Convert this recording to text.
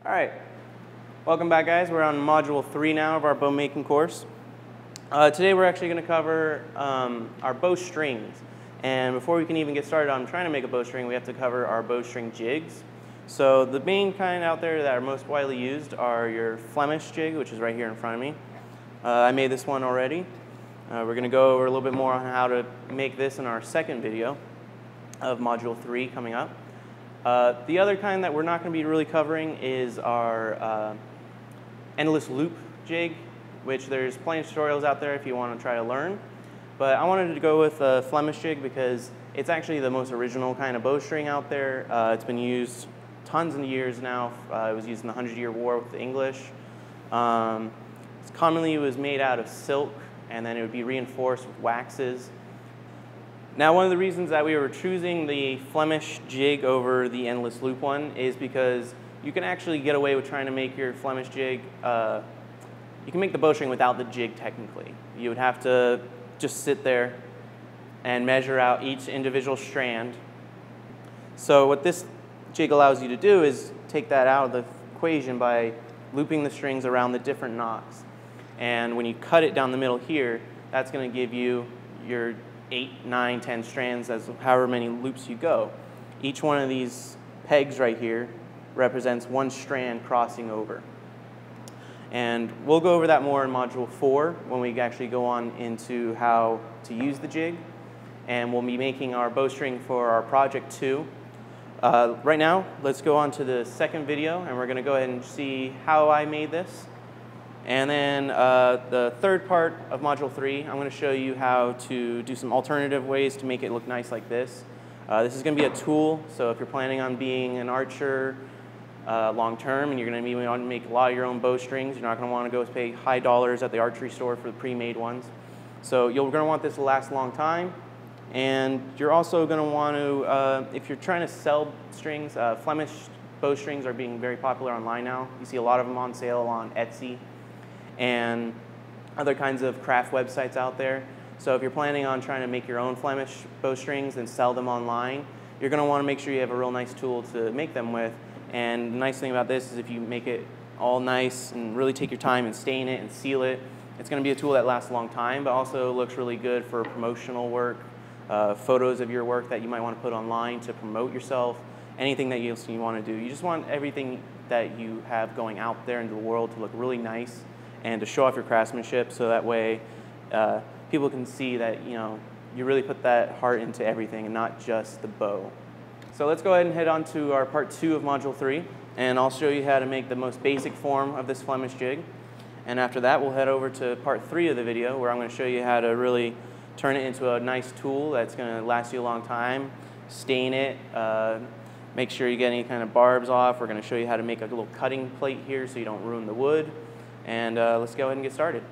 All right, welcome back, guys. We're on module 3 now of our bow making course. Today we're actually going to cover our bow strings. And before we can even get started on trying to make a bowstring, we have to cover our bowstring jigs. So the main kind out there that are most widely used are your Flemish jig, which is right here in front of me. I made this one already. We're going to go over a little bit more on how to make this in our second video of module 3 coming up. The other kind that we're not going to be really covering is our endless loop jig, which there's plenty of tutorials out there if you want to try to learn. But I wanted to go with a Flemish jig because it's actually the most original kind of bowstring out there. It's been used tons of years now. It was used in the 100-Year War with the English. Commonly it was made out of silk, and then it would be reinforced with waxes. Now, one of the reasons that we were choosing the Flemish jig over the endless loop one is because you can actually get away with trying to make your Flemish jig. You can make the bowstring without the jig technically. You would have to just sit there and measure out each individual strand. So what this jig allows you to do is take that out of the equation by looping the strings around the different knots. And when you cut it down the middle here, that's going to give you your 8, 9, 10 strands, as however many loops you go. Each one of these pegs right here represents one strand crossing over. And we'll go over that more in module 4 when we actually go on into how to use the jig. And we'll be making our bowstring for our project 2. Right now, let's go on to the second video, and we're going to go ahead and see how I made this. And then the third part of module 3, I'm going to show you how to do some alternative ways to make it look nice like this. This is going to be a tool, so if you're planning on being an archer long term and you're going to want to make a lot of your own bowstrings, you're not going to want to go pay high dollars at the archery store for the pre-made ones. So you're going to want this to last a long time. And you're also going to want to, if you're trying to sell strings, Flemish bowstrings are being very popular online now. You see a lot of them on sale on Etsy and other kinds of craft websites out there. So if you're planning on trying to make your own Flemish bowstrings and sell them online, you're going to want to make sure you have a real nice tool to make them with. And the nice thing about this is if you make it all nice and really take your time and stain it and seal it, it's going to be a tool that lasts a long time, but also looks really good for promotional work, photos of your work that you might want to put online to promote yourself, anything that you want to do. You just want everything that you have going out there into the world to look really nice and to show off your craftsmanship, so that way people can see that you really put that heart into everything and not just the bow. So let's go ahead and head on to our part 2 of module 3, and I'll show you how to make the most basic form of this Flemish jig. And after that, we'll head over to part 3 of the video, where I'm going to show you how to really turn it into a nice tool that's going to last you a long time, stain it, make sure you get any kind of barbs off. We're going to show you how to make a little cutting plate here so you don't ruin the wood. And let's go ahead and get started.